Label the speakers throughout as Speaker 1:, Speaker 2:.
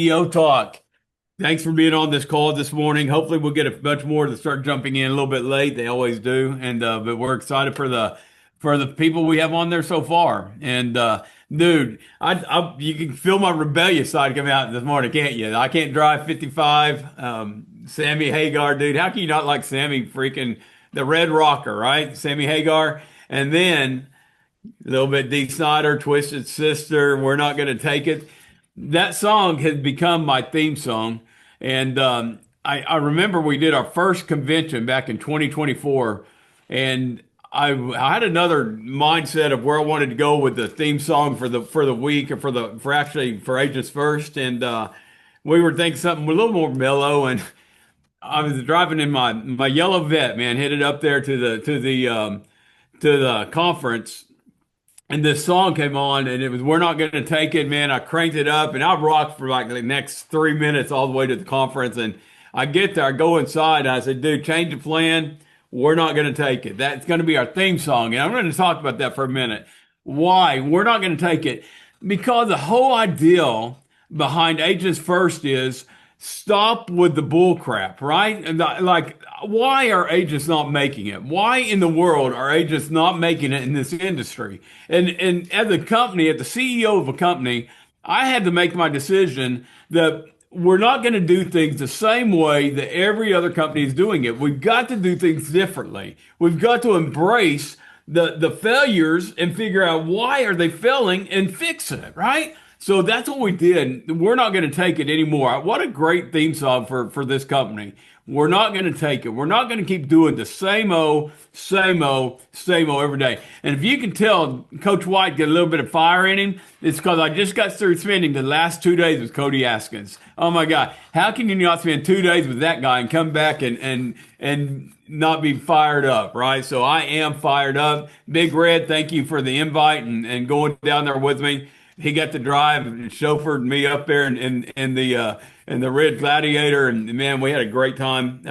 Speaker 1: CEO Talk. Thanks for being on this call this morning. Hopefully, we'll get a bunch more to start jumping in a little bit late. They always do, and but we're excited for the people we have on there so far. And dude, you can feel my rebellious side coming out this morning, can't you? I can't drive 55. Sammy Hagar, dude, how can you not like Sammy freaking the Red Rocker, right? Sammy Hagar, and then a little bit D. Snyder, Twisted Sister. We're not going to take it. That song has become my theme song. And I remember we did our first convention back in 2024, and I had another mindset of where I wanted to go with the theme song for the week, or for Agents First, and we were thinking something a little more mellow. And I was driving in my yellow vet, man, headed up there to the conference, and this song came on, and it was "We're Not Gonna Take It," man. I cranked it up, and I rocked for like the next 3 minutes all the way to the conference. And I get there, I go inside, and I said, "Dude, change the plan. We're not gonna take it. That's gonna be our theme song." And I'm going to talk about that for a minute. Why we're not going to take it? Because the whole idea behind Agents First is stop with the bull crap, right? And like, why are agents not making it? Why in the world are agents not making it in this industry? And as a company, as the CEO of a company, I had to make my decision that we're not going to do things the same way that every other company is doing it. We've got to do things differently. We've got to embrace the failures and figure out why are they failing and fix it, right? So that's what we did. We're not going to take it anymore. What a great theme song for this company. We're not going to take it. We're not going to keep doing the same old, same old, same old every day. And if you can tell Coach White get a little bit of fire in him, it's because I just got through spending the last 2 days with Cody Askins. Oh my God. How can you not spend 2 days with that guy and come back and not be fired up, right? So I am fired up. Big Red, thank you for the invite and going down there with me. He got to drive and chauffeured me up there in the Red Gladiator, and man, we had a great time.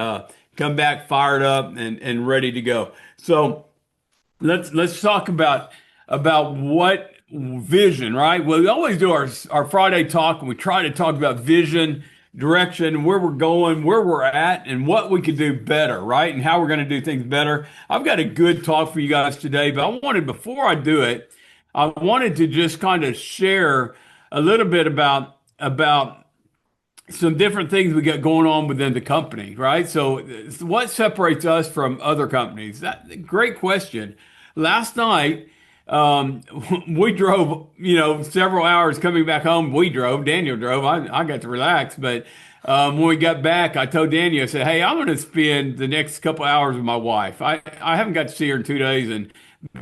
Speaker 1: Come back fired up and ready to go. So let's talk about what vision, right? Well, we always do our Friday talk, and we try to talk about vision, direction, where we're going, where we're at, and what we could do better, right? And how we're going to do things better. I've got a good talk for you guys today, but before I do it, I wanted to just kind of share a little bit about some different things we got going on within the company, right? So, what separates us from other companies? That great question. Last night, we drove, several hours coming back home. Daniel drove. I got to relax, but when we got back, I told Daniel, I said, "Hey, I'm going to spend the next couple hours with my wife. I haven't got to see her in 2 days, and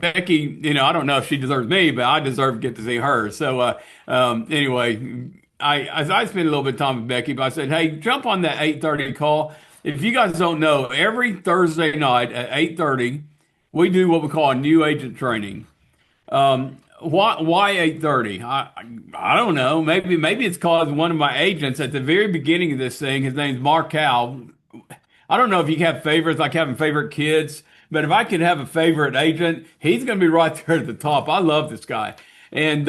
Speaker 1: Becky, I don't know if she deserves me, but I deserve to get to see her." So anyway, I spent a little bit of time with Becky, but I said, "Hey, jump on that 8:30 call." If you guys don't know, every Thursday night at 8:30, we do what we call a new agent training. Why 8:30? I don't know. Maybe it's cause one of my agents at the very beginning of this thing. His name's Mark Cal. I don't know if you have favorites like having favorite kids, but if I could have a favorite agent, he's going to be right there at the top. I love this guy. And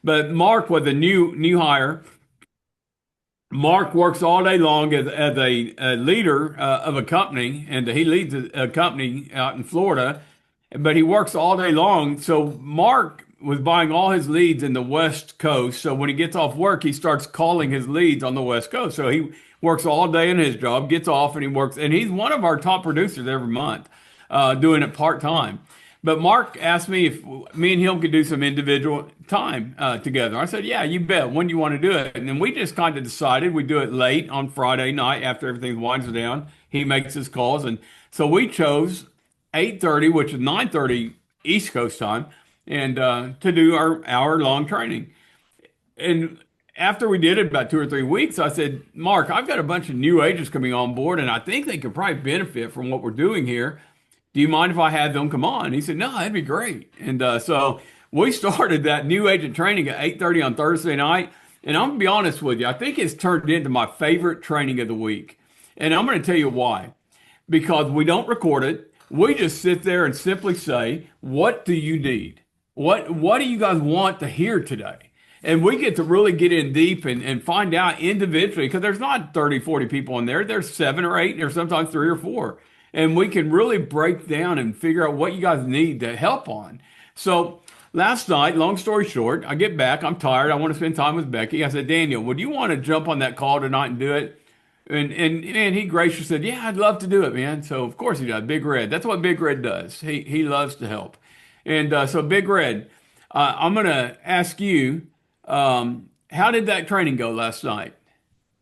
Speaker 1: but Mark was a new hire. Mark works all day long as a leader of a company, and he leads a company out in Florida, but he works all day long. So Mark was buying all his leads in the West Coast. So when he gets off work, he starts calling his leads on the West Coast. So he works all day in his job, gets off, and he works. And he's one of our top producers every month, doing it part time. But Mark asked me if me and him could do some individual time together. I said, "Yeah, you bet. When do you want to do it?" And then we just kind of decided we do it late on Friday night after everything winds down. He makes his calls, and so we chose 8:30, which is 9:30 East Coast time, and to do our hour-long training. And after we did it about 2 or 3 weeks, I said, "Mark, I've got a bunch of new agents coming on board, and I think they could probably benefit from what we're doing here. Do you mind if I had them come on?" He said, "No, that'd be great." And so we started that new agent training at 8:30 on Thursday night. And I'm gonna be honest with you, I think it's turned into my favorite training of the week. And I'm going to tell you why. Because we don't record it. We just sit there and simply say, "What do you need? What do you guys want to hear today?" And we get to really get in deep and find out individually because there's not 30, 40 people in there. There's 7 or 8, or sometimes 3 or 4. And we can really break down and figure out what you guys need to help on. So last night, long story short, I get back. I'm tired. I want to spend time with Becky. I said, Daniel, would you want to jump on that call tonight and do it? And he graciously said, "Yeah, I'd love to do it, man." So of course he does. Big Red. That's what Big Red does. He loves to help. And so Big Red, I'm gonna ask you, how did that training go last night?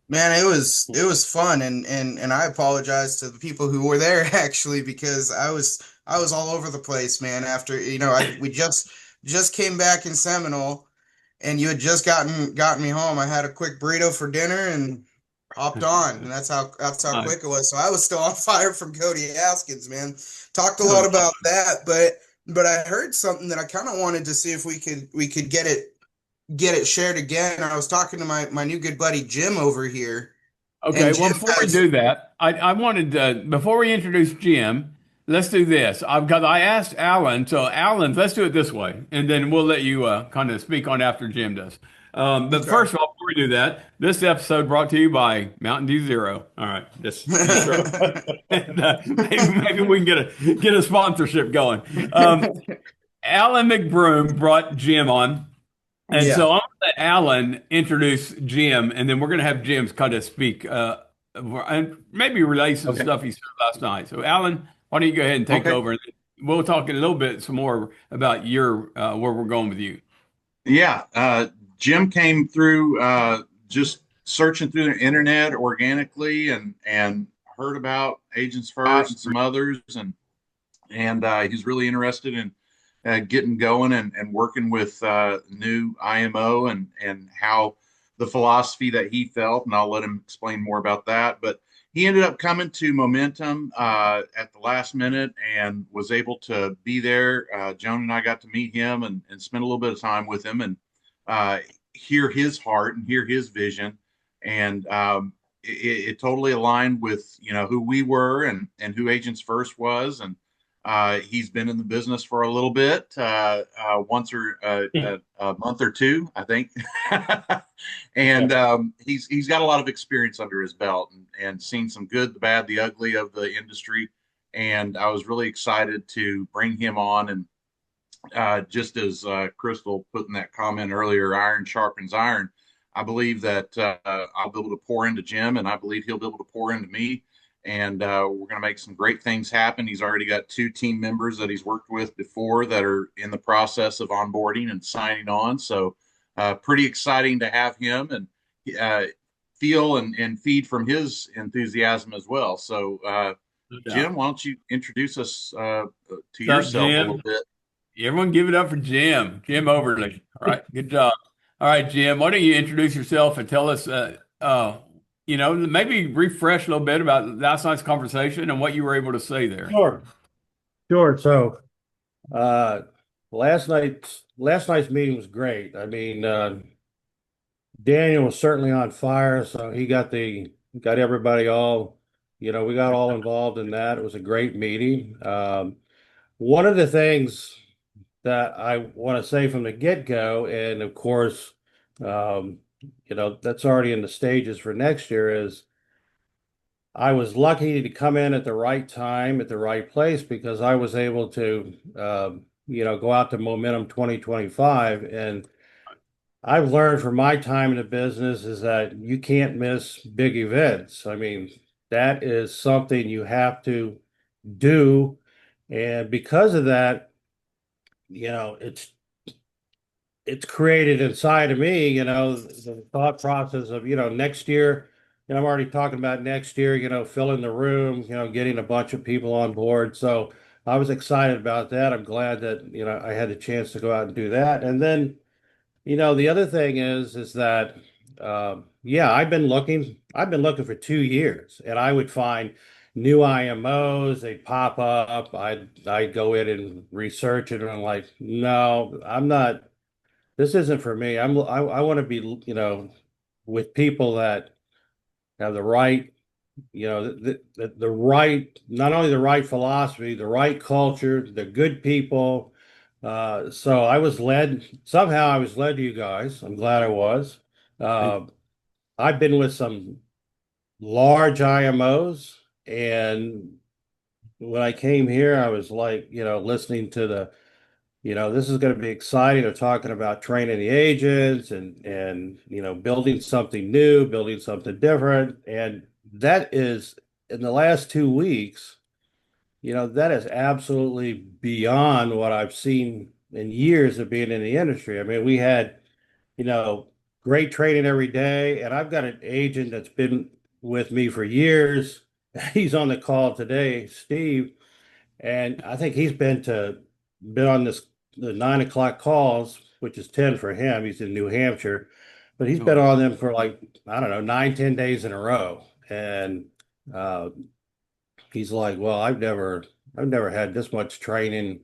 Speaker 2: Man, it was fun, and I apologize to the people who were there actually, because I was all over the place, man. After I we just came back in Seminole, and you had just gotten me home. I had a quick burrito for dinner and hopped on, and that's how
Speaker 1: Nice.
Speaker 2: quick it was. So I was still on fire from Cody Haskins, man. Talked a lot
Speaker 1: So,
Speaker 2: about that, but I heard something that I kind of wanted to see if we could get it shared again. I was talking to my new good buddy Jim over here,
Speaker 1: okay,
Speaker 2: and
Speaker 1: well,
Speaker 2: Jim
Speaker 1: before we
Speaker 2: has
Speaker 1: do that, I wanted to, before we introduce Jim, let's do this. Because I asked Alan, so Alan, let's do it this way, and then we'll let you kind of speak on after Jim does. But
Speaker 2: okay.
Speaker 1: first of all, before we do that, this episode brought to you by Mountain Dew Zero. All right, just throw and, maybe we can get a sponsorship going. Alan McBroom brought Jim on. And
Speaker 2: Yeah.
Speaker 1: so I'm going to let Alan introduce Jim, and then we're going to have Jim kind of speak and maybe relate some
Speaker 3: Okay.
Speaker 1: stuff he said last night. So, Alan, why don't you go ahead and take
Speaker 3: Okay.
Speaker 1: over? And we'll talk a little bit some more about your where we're going with you.
Speaker 3: Yeah. Jim came through just searching through the internet organically and heard about Agents First and some others and he's really interested in getting going and working with new IMO and how the philosophy that he felt, and I'll let him explain more about that. But he ended up coming to Momentum at the last minute and was able to be there. Joan and I got to meet him and spend a little bit of time with him and uh, hear his heart and hear his vision. And it totally aligned with who we were and who Agents First was, and he's been in the business for a little bit, once or a month or two, I think, and he's got a lot of experience under his belt and seen some good, the bad, the ugly of the industry. And I was really excited to bring him on. And just as Crystal put in that comment earlier, iron sharpens iron. I believe that I'll be able to pour into Jim, and I believe he'll be able to pour into me. And we're going to make some great things happen. He's already got 2 team members that he's worked with before that are in the process of onboarding and signing on. So pretty exciting to have him and uh, feel and feed from his enthusiasm as well. So,
Speaker 1: No
Speaker 3: Jim,
Speaker 1: doubt.
Speaker 3: why don't you introduce us to
Speaker 1: What's up,
Speaker 3: yourself a little
Speaker 1: Jim?
Speaker 3: bit?
Speaker 1: Everyone give it up for Jim. Jim Overley. All right, good job. All right, Jim, why don't you introduce yourself and tell us, maybe refresh a little bit about last night's conversation and what you were able to say there.
Speaker 4: Sure, sure. So, uh, last night's meeting was great. I mean, Daniel was certainly on fire, so he got everybody all, we got all involved in that. It was a great meeting. One of the things that I want to say from the get-go, and of course, um, that's already in the stages for next year, is I was lucky to come in at the right time, at the right place, because I was able to, go out to Momentum 2025. And I've learned from my time in the business is that you can't miss big events. I mean, that is something you have to do. And because of that, it's created inside of me, the thought process of, next year, I'm already talking about next year, filling the room, getting a bunch of people on board. So I was excited about that. I'm glad that, I had the chance to go out and do that. And then, the other thing is that, yeah, I've been looking for 2 years, and I would find new IMOs, they'd pop up. I'd go in and research it, and I'm like, no, I'm not. This isn't for me. I want to be, with people that have the right, the right, not only the right philosophy, the right culture, the good people, So I was led to you guys. I'm glad I was. Uh, I've been with some large IMOs, and when I came here, I was like, listening to this is going to be exciting. They're talking about training the agents and building something new, building something different. And that is in the last 2 weeks, that is absolutely beyond what I've seen in years of being in the industry. I mean, we had, you know, great training every day, and I've got an agent that's been with me for years. He's on the call today, Steve, and I think been on the 9 o'clock calls, which is 10 for him. He's in New Hampshire, but he's been on them for like, I don't know, 9, 10 days in a row. And uh, he's like, well, I've never had this much training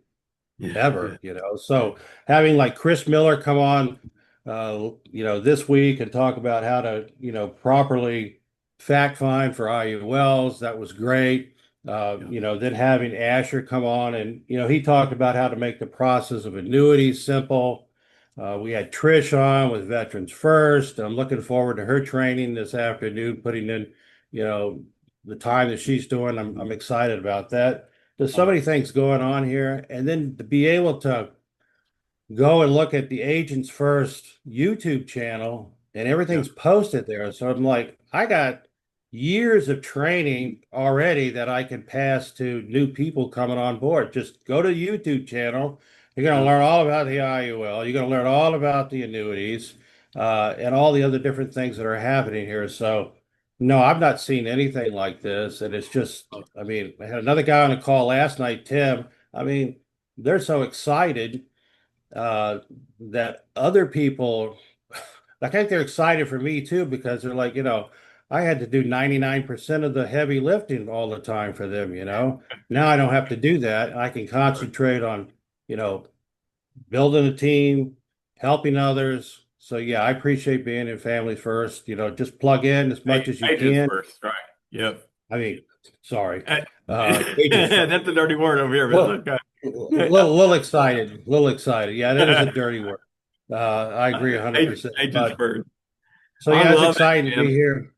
Speaker 1: Yeah.
Speaker 4: ever, So having like Chris Miller come on, this week and talk about how to, properly fact find for IULs, that was great. Then having Asher come on and, he talked about how to make the process of annuities simple. We had Trish on with Veterans First. I'm looking forward to her training this afternoon, putting in, you know, the time that she's doing. I'm excited about that. There's so many things going on here, and then to be able to go and look at the Agents First YouTube channel and
Speaker 1: Yeah.
Speaker 4: everything's posted there. So I'm like, I got years of training already that I can pass to new people coming on board. Just go to the YouTube channel. You're going to
Speaker 1: Yeah.
Speaker 4: learn all about the IUL. You're going to learn all about the annuities and all the other different things that are happening here. So, no, I've not seen anything like this. And it's just, I mean, I had another guy on the call last night, Tim. I mean, they're so excited uh, that other people, I think they're excited for me too, because they're like, I had to do 99% of the heavy lifting all the time for them. Now I don't have to do that. I can concentrate on, you know, building a team, helping others. So yeah, I appreciate being in Family First. Just plug in as much as you
Speaker 1: Agents
Speaker 4: can.
Speaker 1: first, right? Yep.
Speaker 4: I mean, sorry,
Speaker 1: Uh,
Speaker 4: agents first.
Speaker 1: That's a dirty word over here,
Speaker 4: Well,
Speaker 1: but it's
Speaker 4: little excited, little excited. Yeah, that is a dirty word. I agree
Speaker 1: okay.
Speaker 4: 100%.
Speaker 1: Agents
Speaker 4: But
Speaker 1: first.
Speaker 4: so
Speaker 1: I
Speaker 4: yeah, it's
Speaker 1: love it,
Speaker 4: exciting to be
Speaker 1: Jim.
Speaker 4: here.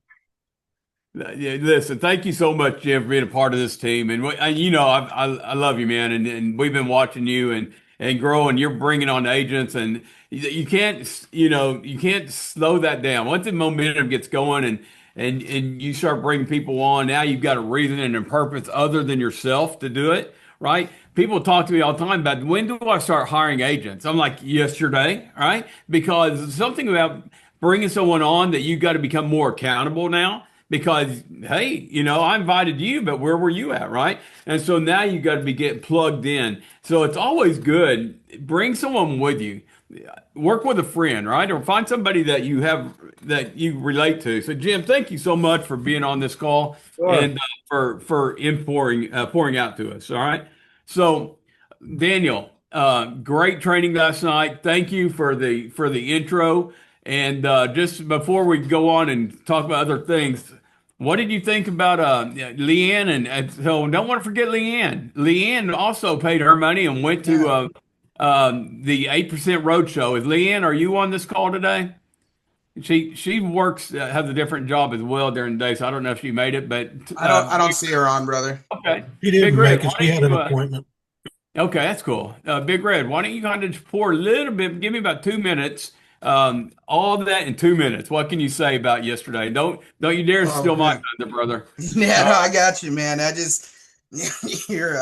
Speaker 1: Yeah, listen, thank you so much, Jim, for being a part of this team. And I love you, man. And we've been watching you and growing. You're bringing on agents, and you can't, you can't slow that down. Once the momentum gets going, and you start bringing people on, now you've got a reason and a purpose other than yourself to do it, right? People talk to me all the time about when do I start hiring agents? I'm like, yesterday, right? Because something about bringing someone on that you've got to become more accountable now because hey, I invited you, but where were you at, right? And so now you got to be getting plugged in. So it's always good. Bring someone with you. Work with a friend, right? Or find somebody that you have that you relate to. So Jim, thank you so much for being on this call
Speaker 4: Sure.
Speaker 1: and pouring out to us. All right. So Daniel, great training last night. Thank you for the intro. And just before we go on and talk about other things, what did you think about Leanne? And so don't want to forget Leanne. Leanne also paid her money and went to
Speaker 2: Yeah.
Speaker 1: the 8% Roadshow. Is Leanne, are you on this call today? She works, has a different job as well during the day, so I don't know if she made it, but
Speaker 2: I don't see her on, brother.
Speaker 1: okay.
Speaker 5: She
Speaker 1: Big
Speaker 5: didn't
Speaker 1: Red,
Speaker 5: make it.
Speaker 1: why
Speaker 5: She had
Speaker 1: don't
Speaker 5: an
Speaker 1: you
Speaker 5: appointment.
Speaker 1: okay, that's cool. Big Red, why don't you kind of just pour a little bit, give me about 2 minutes, all of that in 2 minutes. What can you say about yesterday? Don't you dare
Speaker 2: Oh
Speaker 1: steal my
Speaker 2: man.
Speaker 1: thunder, brother.
Speaker 2: Yeah,
Speaker 1: All
Speaker 2: no,
Speaker 1: right.
Speaker 2: I got you, man. I just you're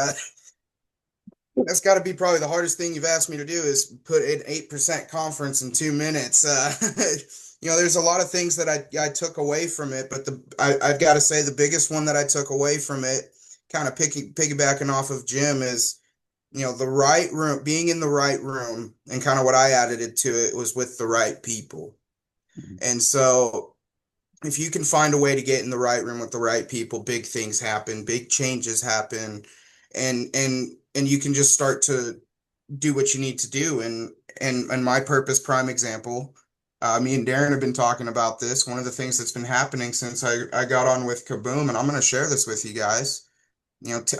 Speaker 2: that's got to be probably the hardest thing you've asked me to do is put an 8% conference in 2 minutes. There's a lot of things that I took away from it, but I've got to say the biggest one that I took away from it, kind of piggybacking off of Jim, is the right room, being in the right room, and kind of what I added it to it was with the right people. And so if you can find a way to get in the right room with the right people, big things happen, big changes happen, and you can just start to do what you need to do. And my purpose, prime example, me and Darren have been talking about this. One of the things that's been happening since I got on with Kaboom, and I'm going to share this with you guys.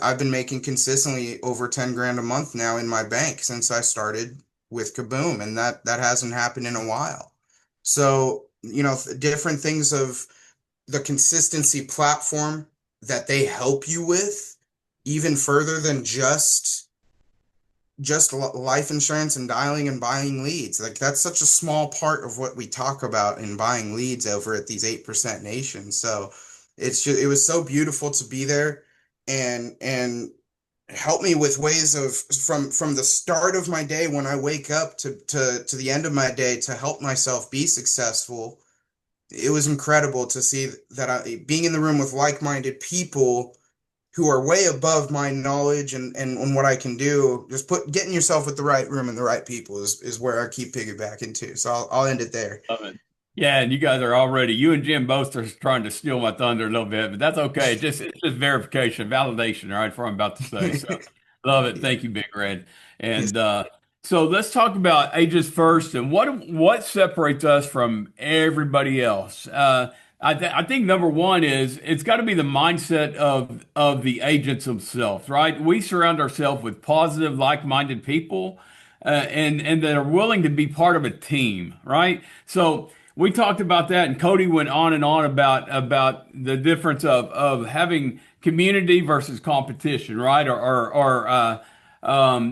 Speaker 2: I've been making consistently over 10 grand a month now in my bank since I started with Kaboom, and that hasn't happened in a while. So, different things of the consistency platform that they help you with, even further than just life insurance and dialing and buying leads. Like that's such a small part of what we talk about in buying leads over at these 8% nations. So it was so beautiful to be there and help me with ways of from the start of my day when I wake up to the end of my day to help myself be successful. It was incredible to see that being in the room with like-minded people who are way above my knowledge and what I can do. Just getting yourself with the right room and the right people is where I keep piggybacking to. So I'll end it there.
Speaker 1: Love it. Yeah, and you guys are already, you and Jim both are trying to steal my thunder a little bit, but that's okay. It's just verification, validation, all right, for what I'm about to say. So love it. Thank you, Big Red.
Speaker 2: Yes.
Speaker 1: And so let's talk about ages first and what separates us from everybody else. I think number one is it's got to be the mindset of the agents themselves, right? We surround ourselves with positive, like-minded people, and that are willing to be part of a team, right? So we talked about that, and Cody went on and on about the difference of having community versus competition, right? Or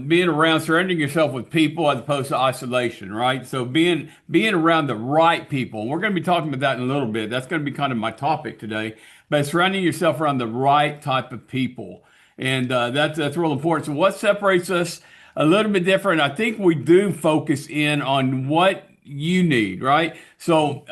Speaker 1: being around, surrounding yourself with people as opposed to isolation, right? So being around the right people. We're going to be talking about that in a little bit. That's going to be kind of my topic today. But surrounding yourself around the right type of people, and that's real important. So what separates us a little bit different? I think we do focus in on what you need, right? So,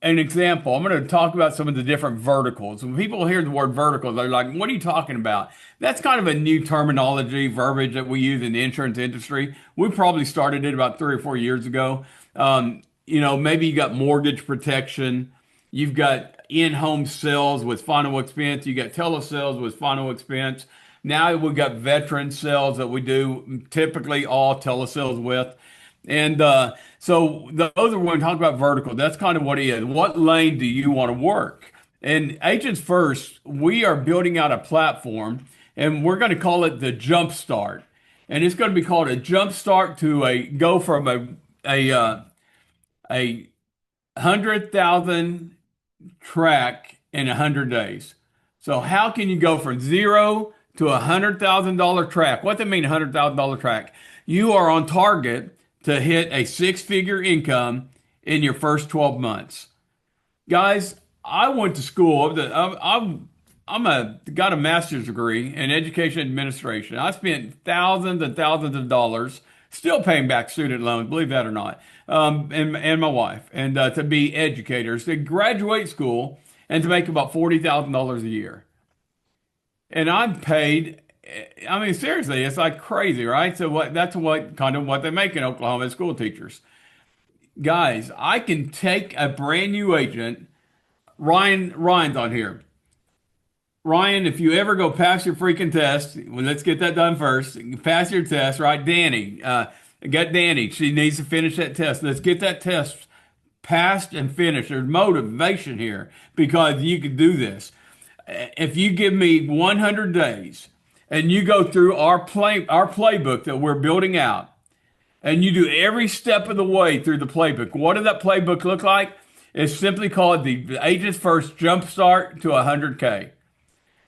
Speaker 1: an example, I'm going to talk about some of the different verticals. When people hear the word vertical, they're like, what are you talking about? That's kind of a new terminology, verbiage that we use in the insurance industry. We probably started it about 3 or 4 years ago. Maybe you got mortgage protection, you've got in-home sales with final expense, you got telesales with final expense. Now we've got veteran sales that we do typically all telesales with. And so those are when we talk about vertical. That's kind of what it is. What lane do you want to work? And Agents First, we are building out a platform, and we're going to call it the Jump Start. And it's going to be called a Jump Start to go from a 100,000 track in 100 days. So how can you go from zero to $100,000 track? What that mean, $100,000 track? You are on target to hit a six-figure income in your first 12 months. Guys, I went to school. Got a master's degree in education administration. I spent thousands and thousands of dollars, still paying back student loans, believe that or not, and my wife, and to be educators, to graduate school, and to make about $40,000 a year. And I'm paid. I mean, seriously, it's like crazy, right? So that's what kind of what they make in Oklahoma as school teachers. Guys, I can take a brand new agent. Ryan's on here. Ryan, if you ever go pass your freaking test, well, let's get that done first. Pass your test, right? Danny, got Danny. She needs to finish that test. Let's get that test passed and finished. There's motivation here because you can do this. If you give me 100 days and you go through our playbook that we're building out, and you do every step of the way through the playbook, what does that playbook look like? It's simply called the Agents First Jump Start to 100K.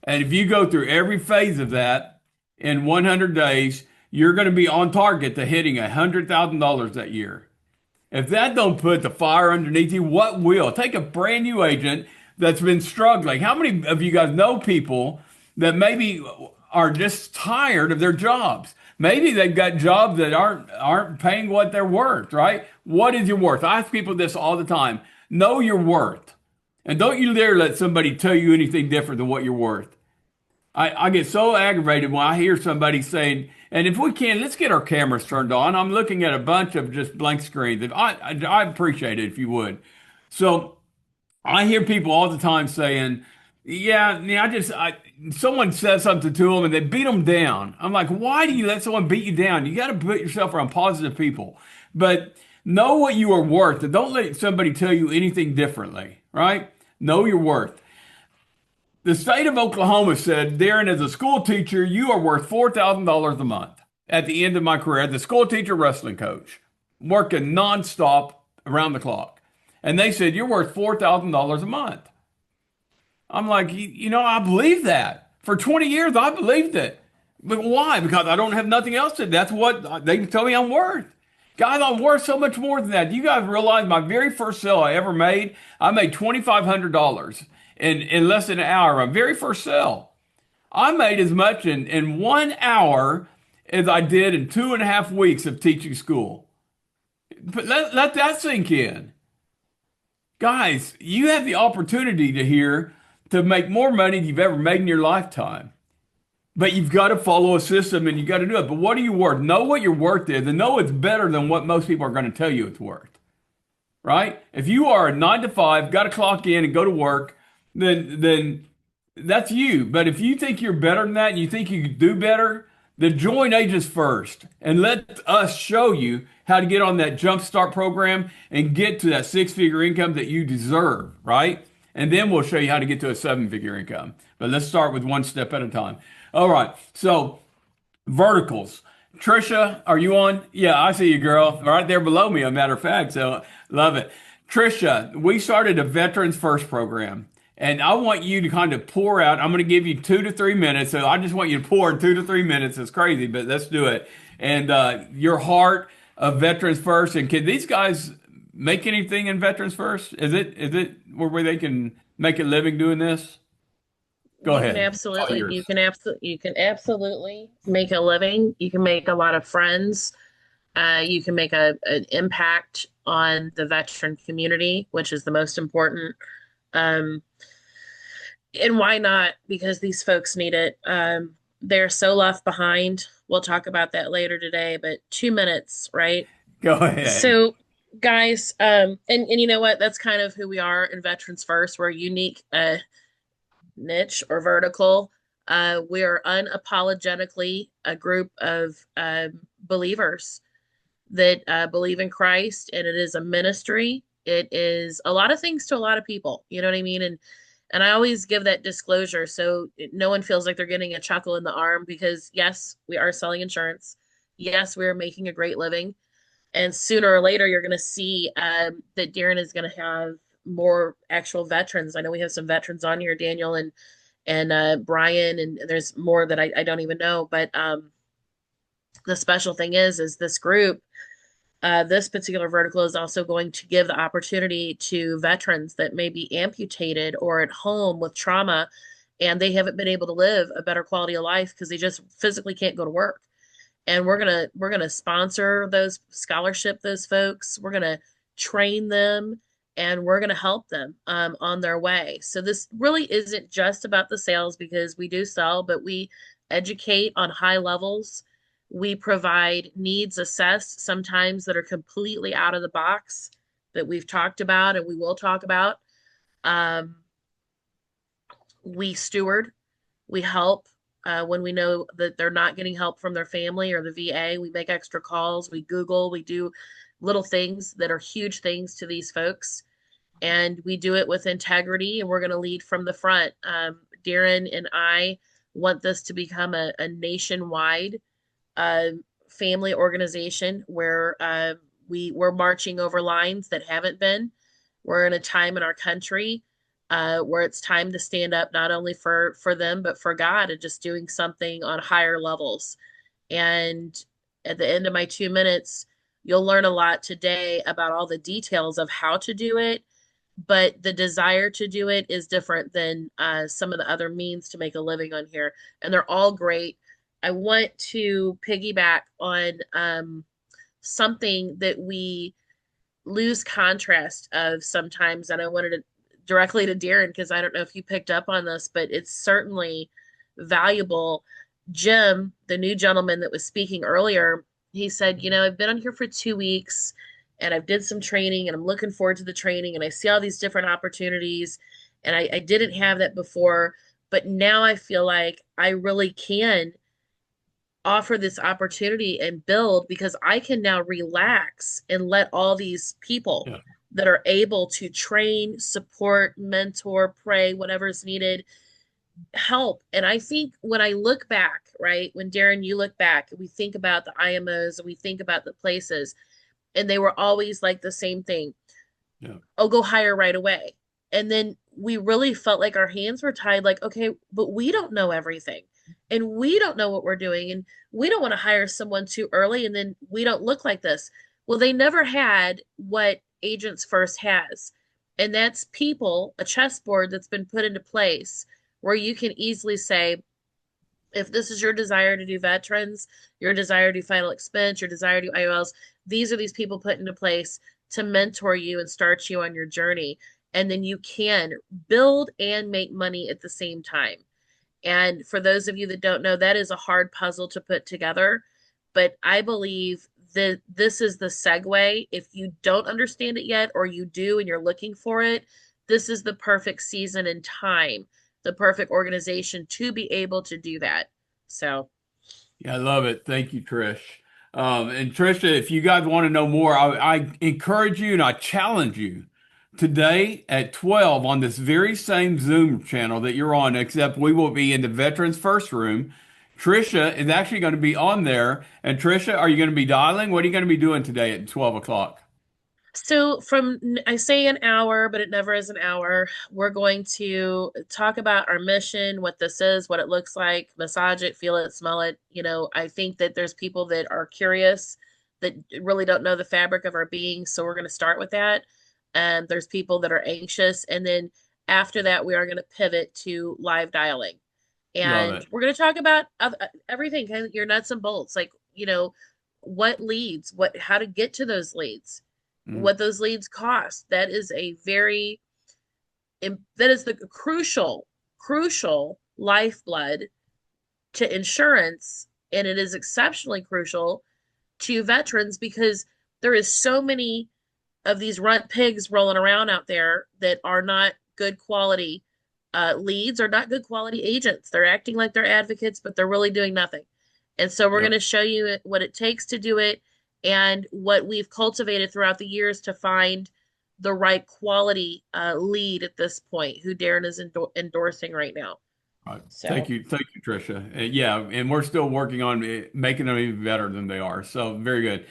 Speaker 1: And if you go through every phase of that in 100 days, you're going to be on target to hitting $100,000 that year. If that don't put the fire underneath you, what will? Take a brand new agent that's been struggling. How many of you guys know people that maybe are just tired of their jobs? Maybe they've got jobs that aren't paying what they're worth, right? What is your worth? I ask people this all the time. Know your worth. And don't you dare let somebody tell you anything different than what you're worth. I get so aggravated when I hear somebody saying, and if we can, let's get our cameras turned on. I'm looking at a bunch of just blank screens. I appreciate it if you would. So I hear people all the time saying, someone says something to them and they beat them down. I'm like, why do you let someone beat you down? You got to put yourself around positive people. But know what you are worth and don't let somebody tell you anything differently, right? Know your worth. The state of Oklahoma said, Darren, as a school teacher, you are worth $4,000 a month. At the end of my career, as a school teacher, wrestling coach, working nonstop around the clock. And they said, you're worth $4,000 a month. I'm like, I believe that. For 20 years, I believed it. But why? Because I don't have nothing else to. That's what they tell me I'm worth. Guys, I'm worth so much more than that. You guys realize my very first sale I ever made, I made $2,500 in less than an hour. My very first sale. I made as much in 1 hour as I did in 2.5 weeks of teaching school. But let that sink in. Guys, you have the opportunity to make more money than you've ever made in your lifetime. But you've got to follow a system and you got to do it. But what are you worth? Know what your worth is and know it's better than what most people are going to tell you it's worth. Right? If you are a 9 to 5, got to clock in and go to work, then that's you. But if you think you're better than that and you think you can do better, then join Agents First and let us show you how to get on that jump start program and get to that 6-figure income that you deserve, right? And then we'll show you how to get to a 7-figure income. But let's start with one step at a time. All right. So verticals. Trisha, are you on? Yeah, I see you, girl. Right there below me, a matter of fact. So love it. Trisha, we started a Veterans First program. And I want you to kind of pour out. I'm going to give you 2 to 3 minutes. So I just want you to pour in 2 to 3 minutes. It's crazy, but let's do it. And your heart of Veterans First. And can these guys make anything in Veterans First? Is it where they can make a living doing this? Go
Speaker 5: You can
Speaker 1: ahead. All
Speaker 5: absolutely,
Speaker 1: yours.
Speaker 5: you can absolutely make a living. You can make a lot of friends. You can make an impact on the veteran community, which is the most important. Um, and why not? Because these folks need it. They're so left behind. We'll talk about that later today, but 2 minutes, right?
Speaker 1: Go ahead.
Speaker 5: So, guys, and you know what? That's kind of who we are in Veterans First. We're a unique niche or vertical. We are unapologetically a group of believers that believe in Christ, and it is a ministry. It is a lot of things to a lot of people. You know what I mean? And I always give that disclosure so no one feels like they're getting a chuckle in the arm because yes, we are selling insurance. Yes, we are making a great living, and sooner or later you're going to see that Darren is going to have more actual veterans. I know we have some veterans on here, Daniel and Brian, and there's more that I don't even know. But the special thing is this group, this particular vertical is also going to give the opportunity to veterans that may be amputated or at home with trauma, and they haven't been able to live a better quality of life because they just physically can't go to work. And we're gonna sponsor those, scholarship those folks. We're gonna train them and we're gonna help them on their way. So this really isn't just about the sales because we do sell, but we educate on high levels. We provide needs assessed sometimes that are completely out of the box that we've talked about and we will talk about. Um, we steward, we help when we know that they're not getting help from their family or the VA. We make extra calls, we Google, we do little things that are huge things to these folks. And we do it with integrity and we're going to lead from the front. Darren and I want this to become a nationwide family organization where we're marching over lines that haven't been. We're in a time in our country where it's time to stand up not only for them but for God and just doing something on higher levels. And at the end of my 2 minutes, you'll learn a lot today about all the details of how to do it, but the desire to do it is different than some of the other means to make a living on here, and they're all great. I want to piggyback on something that we lose contrast of sometimes, and I wanted to directly to Darren because I don't know if you picked up on this, but it's certainly valuable. Jim, the new gentleman that was speaking earlier, he said, I've been on here for 2 weeks and I've did some training and I'm looking forward to the training and I see all these different opportunities and I didn't have that before, but now I feel like I really can offer this opportunity and build because I can now relax and let all these people that are able to train, support, mentor, pray, whatever is needed, help. And I think when I look back, right, when Darren, you look back, we think about the IMOs and we think about the places, and they were always like the same thing.
Speaker 1: Yeah.
Speaker 5: Oh, go hire right away. And then we really felt like our hands were tied, like, okay, but we don't know everything. And we don't know what we're doing. And we don't want to hire someone too early. And then we don't look like this. Well, they never had what Agents First has. And that's people, a chessboard that's been put into place where you can easily say, if this is your desire to do veterans, your desire to do final expense, your desire to do IOLs, these are these people put into place to mentor you and start you on your journey. And then you can build and make money at the same time. And for those of you that don't know, that is a hard puzzle to put together. But I believe that this is the segue. If you don't understand it yet, or you do and you're looking for it, this is the perfect season and time, the perfect organization to be able to do that. So,
Speaker 1: Yeah, I love it. Thank you, Trish. And Trisha, if you guys want to know more, I encourage you and I challenge you today at 12 on this very same Zoom channel that you're on, except we will be in the Veterans First Room. Trisha is actually going to be on there. And Trisha, are you going to be dialing? What are you going to be doing today at 12 o'clock?
Speaker 5: So from I say an hour, but it never is an hour. We're going to talk about our mission, what this is, what it looks like, massage it, feel it, smell it. I think that there's people that are curious that really don't know the fabric of our being. So we're going to start with that. And there's people that are anxious. And then after that, we are going to pivot to live dialing.
Speaker 1: Love
Speaker 5: And
Speaker 1: it.
Speaker 5: we're going to talk about everything, kind of your nuts and bolts, like, what leads, how to get to those leads,
Speaker 1: Mm,
Speaker 5: what those leads cost. That is the crucial lifeblood to insurance, and it is exceptionally crucial to veterans because there is so many of these runt pigs rolling around out there that are not good quality leads, or not good quality agents. They're acting like they're advocates, but they're really doing nothing. And so we're going
Speaker 1: yep.
Speaker 5: to show you what it takes to do it, and what we've cultivated throughout the years to find the right quality lead at this point, who Darren is endorsing right now.
Speaker 1: All right.
Speaker 5: So,
Speaker 1: Thank you, Tricia. Yeah, and we're still working on making them even better than they are. So very good.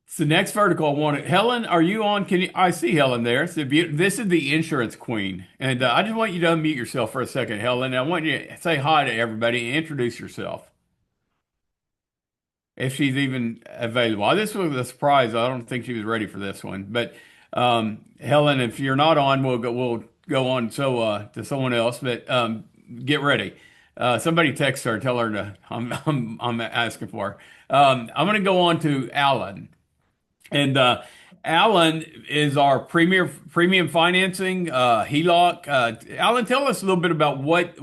Speaker 1: So next vertical, I want it. Helen, are you on? Can you? I see Helen there. So this is the insurance queen, and I just want you to unmute yourself for a second, Helen. I want you to say hi to everybody and introduce yourself, if she's even available. This was a surprise. I don't think she was ready for this one. But Helen, if you're not on, we'll go on to someone else. But get ready. Somebody text her, tell her to. I'm asking for her. I'm going to go on to Alan. And Alan is our premium financing HELOC. Alan, tell us a little bit about what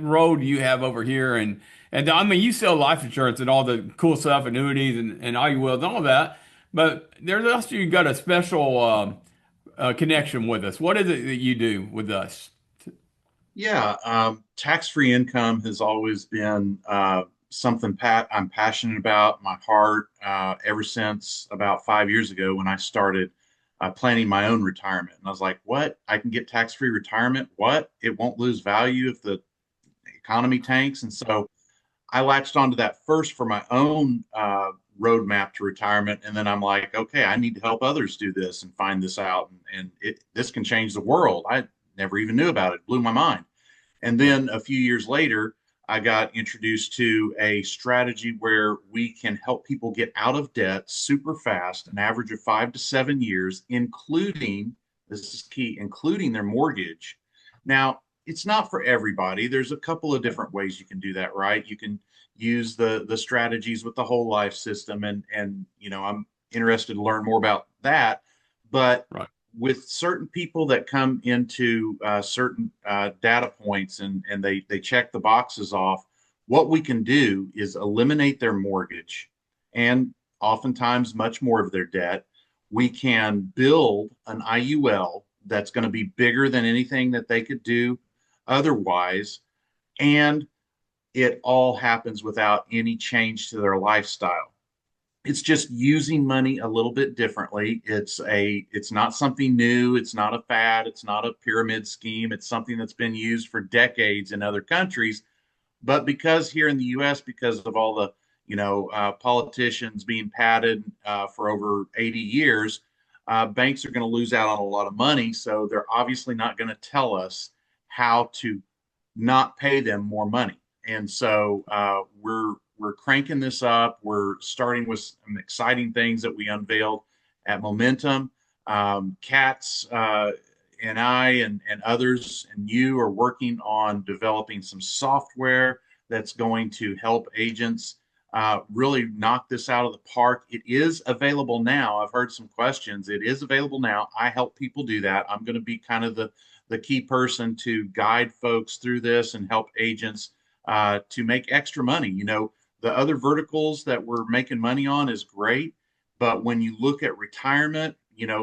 Speaker 1: road you have over here, and I mean you sell life insurance and all the cool stuff, annuities and IULs and all that, but there's also you got a special connection with us. What is it that you do with us?
Speaker 3: Yeah, tax-free income has always been something I'm passionate about, my heart, ever since about 5 years ago when I started planning my own retirement. And I was like, what? I can get tax-free retirement? What? It won't lose value if the economy tanks. And so I latched onto that first for my own roadmap to retirement. And then I'm like, okay, I need to help others do this and find this out. And this can change the world. I never even knew about it. Blew my mind. And
Speaker 1: Right.
Speaker 3: then a few years later, I got introduced to a strategy where we can help people get out of debt super fast, an average of 5 to 7 years, including, this is key, including their mortgage. Now, it's not for everybody. There's a couple of different ways you can do that, right? You can use the strategies with the whole life system, and I'm interested to learn more about that. But
Speaker 1: Right.
Speaker 3: with certain people that come into certain data points and they check the boxes off, what we can do is eliminate their mortgage and oftentimes much more of their debt. We can build an IUL that's going to be bigger than anything that they could do otherwise. And it all happens without any change to their lifestyle. It's just using money a little bit differently. It's not something new. It's not a fad. It's not a pyramid scheme. It's something that's been used for decades in other countries. But because here in the U.S., because of all the politicians being padded for over 80 years, banks are going to lose out on a lot of money. So they're obviously not going to tell us how to not pay them more money. And so we're cranking this up. We're starting with some exciting things that we unveiled at Momentum. Cats and I and others and you are working on developing some software that's going to help agents really knock this out of the park. It is available now. I've heard some questions. It is available now. I help people do that. I'm going to be kind of the key person to guide folks through this and help agents to make extra money. The other verticals that we're making money on is great, but when you look at retirement,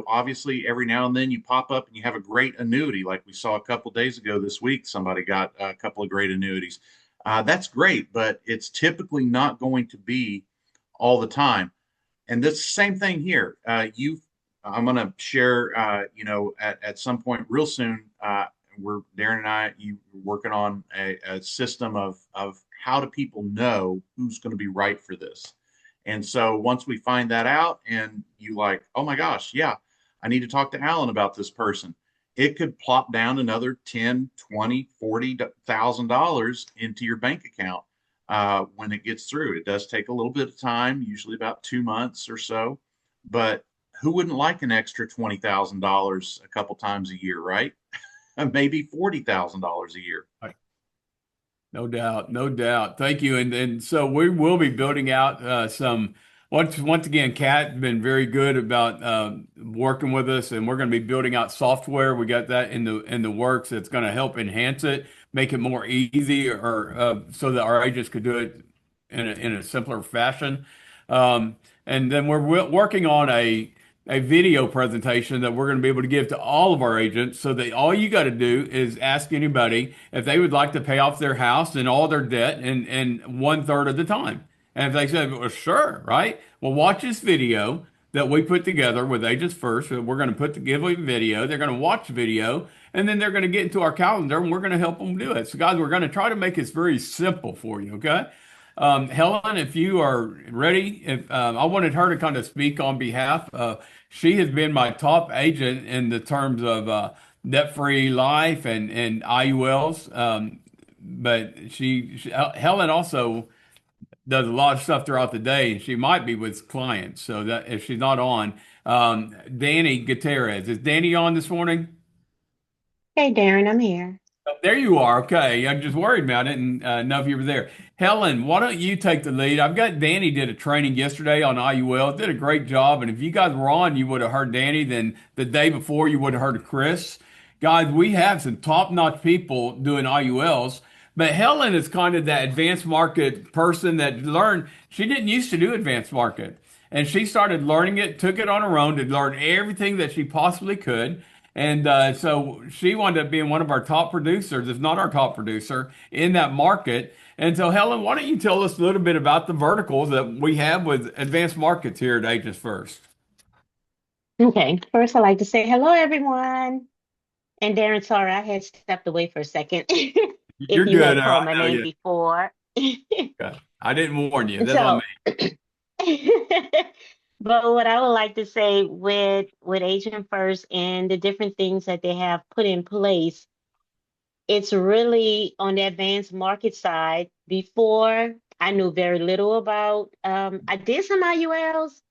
Speaker 3: obviously every now and then you pop up and you have a great annuity, like we saw a couple of days ago this week. Somebody got a couple of great annuities. That's great, but it's typically not going to be all the time. And this same thing here. I'm going to share, at some point real soon. We're Darren and I, you working on a system of how do people know who's going to be right for this. And so once we find that out, and you like, oh my gosh, yeah, I need to talk to Alan about this person. It could plop down another 10, 20, $40,000 into your bank account when it gets through. It does take a little bit of time, usually about 2 months or so, but who wouldn't like an extra $20,000 a couple times a year, right? Maybe $40,000 a year.
Speaker 1: No doubt, no doubt. Thank you. And so we will be building out some. Once again, Kat's been very good about working with us, and we're going to be building out software. We got that in the works. That's going to help enhance it, make it more easy, or so that our agents could do it in a simpler fashion. And then we're working on a video presentation that we're going to be able to give to all of our agents so that all you got to do is ask anybody if they would like to pay off their house and all their debt in 1/3 of the time. And if they say, well, sure, right? Well, watch this video that we put together with Agents First. We're going to put together a video. They're going to watch the video, and then they're going to get into our calendar, and we're going to help them do it. So, guys, we're going to try to make this very simple for you, okay? Helen, if you are ready, if I wanted her to kind of speak on behalf. She has been my top agent in the terms of debt-free life and IULs. But Helen also does a lot of stuff throughout the day. She might be with clients, so that if she's not on, Danny Gutierrez, is Danny on this morning?
Speaker 6: Hey, Darren, I'm here.
Speaker 1: There you are. Okay. I'm just worried about it and know if you were there. Helen, why don't you take the lead? I've got Danny did a training yesterday on IUL, did a great job. And if you guys were on, you would have heard Danny. Then the day before, you would have heard Chris. Guys, we have some top-notch people doing IULs. But Helen is kind of that advanced market person that learned, she didn't used to do advanced market. And she started learning it, took it on her own to learn everything that she possibly could. And so she wound up being one of our top producers, if not our top producer, in that market. And so, Helen, why don't you tell us a little bit about the verticals that we have with advanced markets here at Agents First?
Speaker 6: Okay, first I'd like to say hello, everyone. And Darren, sorry, I had stepped away for a second.
Speaker 1: You're
Speaker 6: If you
Speaker 1: good.
Speaker 6: had called
Speaker 1: I
Speaker 6: my
Speaker 1: know
Speaker 6: name
Speaker 1: you.
Speaker 6: before.
Speaker 1: Okay. I didn't warn you.
Speaker 6: And
Speaker 1: That's on
Speaker 6: so,
Speaker 1: me.
Speaker 6: but what I would like to say with Agent First and the different things that they have put in place, it's really on the advanced market side. Before, I knew very little about, I did some IULs,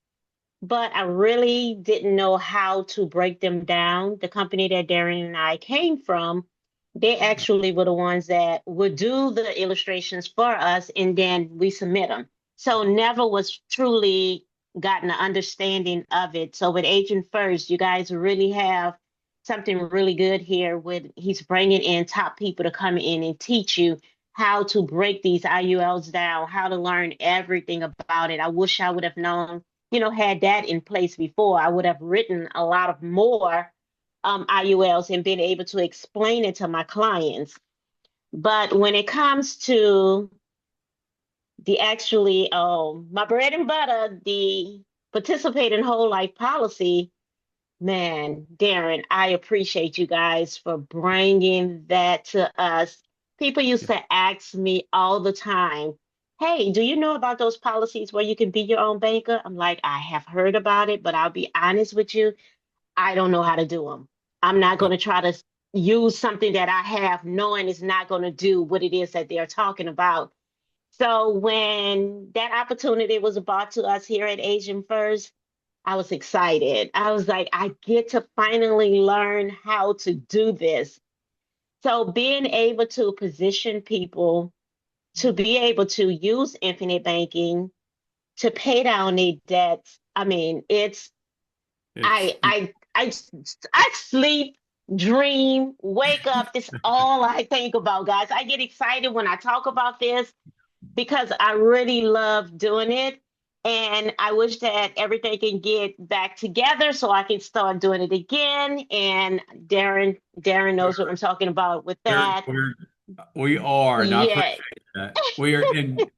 Speaker 6: but I really didn't know how to break them down. The company that Darren and I came from, they actually were the ones that would do the illustrations for us, and then we submit them. So never was truly gotten an understanding of it. So with Agent First, you guys really have something really good here with he's bringing in top people to come in and teach you how to break these IULs down, how to learn everything about it. I wish I would have known, had that in place before. I would have written a lot of more IULs and been able to explain it to my clients. But when it comes to the actually my bread and butter, the participate in whole life policy. Man, Darren, I appreciate you guys for bringing that to us. People used to ask me all the time, "Hey, do you know about those policies where you can be your own banker?" I'm like, "I have heard about it, but I'll be honest with you, I don't know how to do them. I'm not going to try to use something that I have knowing it's not going to do what it is that they're talking about." So when that opportunity was brought to us here at Asian First, I was excited. I was like, I get to finally learn how to do this. So being able to position people to be able to use infinite banking to pay down their debts. I mean, it's
Speaker 1: It's
Speaker 6: I sleep, dream, wake up. This all I think about, guys. I get excited when I talk about this because I really love doing it. And I wish that everything can get back together so I can start doing it again. And Darren knows what I'm talking about with
Speaker 1: we're,
Speaker 6: that.
Speaker 1: we're We are, and I
Speaker 6: Yeah,
Speaker 1: appreciate that. We are,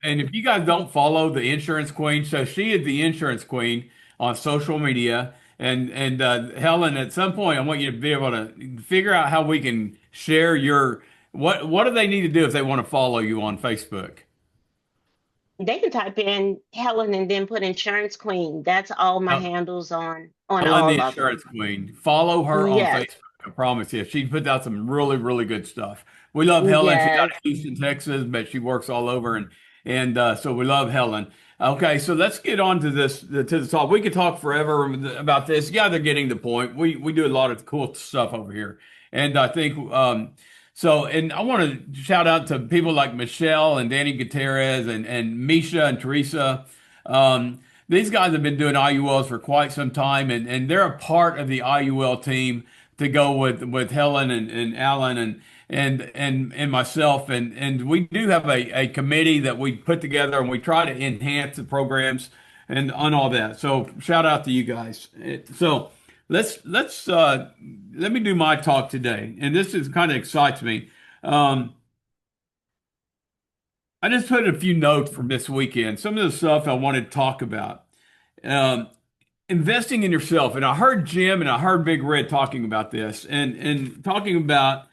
Speaker 1: and if you guys don't follow the insurance queen, so she is the insurance queen on social media, and Helen, at some point, I want you to be able to figure out how we can share your what do they need to do if they want to follow you on Facebook?
Speaker 6: they can type in Helen and then put insurance queen. That's all my handles on
Speaker 1: Helen, the
Speaker 6: all of
Speaker 1: insurance
Speaker 6: them.
Speaker 1: queen. Follow her on
Speaker 6: Yes,
Speaker 1: Facebook. I promise you. She puts out some really, really good stuff. We love Helen. She's out
Speaker 6: yes.
Speaker 1: of Houston, Texas, but she works all over, and so we love Helen. Okay, so let's get on to this to the talk. We could talk forever about this. Yeah, they're getting the point. We do a lot of cool stuff over here, and I think so. And I want to shout out to people like Michelle and Danny Gutierrez and Misha and Teresa. These guys have been doing IULs for quite some time, and they're a part of the IUL team to go with Helen and Alan and myself, and we do have a committee that we put together, and we try to enhance the programs and on all that. So shout out to you guys. So let me do my talk today, and this is kind of excites me. Um, I just put a few notes from this weekend, some of the stuff I wanted to talk about. Um, Investing in yourself. And I heard Jim and I heard Big Red talking about this and talking about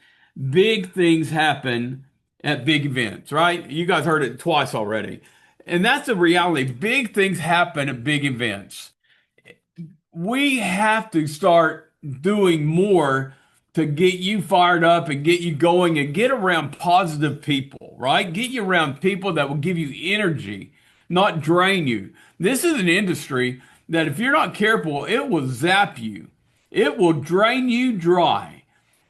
Speaker 1: big things happen at big events, right? You guys heard it twice already. And that's the reality. Big things happen at big events. We have to start doing more to get you fired up and get you going and get around positive people, right? Get you around people that will give you energy, not drain you. This is an industry that if you're not careful, it will zap you. It will drain you dry.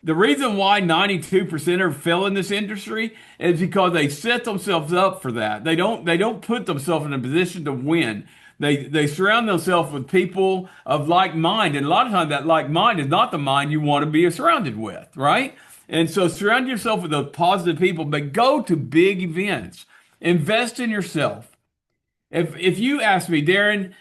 Speaker 1: The reason why 92% are fail in this industry is because they set themselves up for that. They don't put themselves in a position to win. They surround themselves with people of like mind, and a lot of times that like mind is not the mind you want to be surrounded with, right? And so surround yourself with those positive people, but go to big events. Invest in yourself. If you ask me, Darren,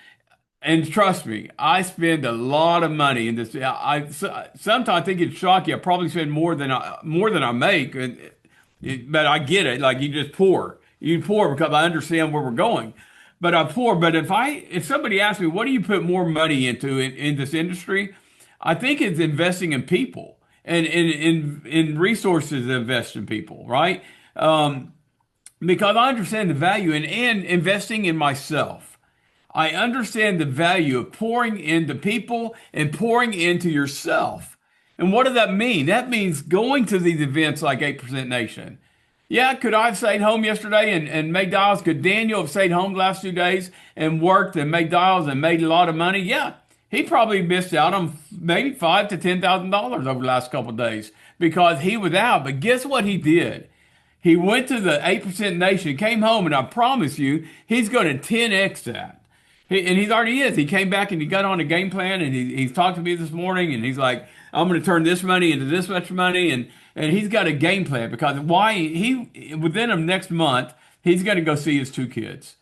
Speaker 1: and trust me, I spend a lot of money in this. Sometimes I think it's shocking. I probably spend more than I make, but I get it. Like you pour because I understand where we're going. But I pour. But if somebody asks me, what do you put more money into in this industry? I think it's investing in people and in resources to invest in people, right? Because I understand the value and investing in myself. I understand the value of pouring into people and pouring into yourself. And what does that mean? That means going to these events like 8% Nation. Yeah, could I have stayed home yesterday and made dials? Could Daniel have stayed home the last 2 days and worked and made dials and made a lot of money? Yeah, he probably missed out on maybe five to $10,000 over the last couple of days because he was out. But guess what he did? He went to the 8% Nation, came home, and I promise you, he's going to 10x that. And he's already is. He came back and he got on a game plan, and he's talked to me this morning, and he's like, I'm going to turn this money into this much money, and he's got a game plan because why he within the next month he's going to go see his 2 kids,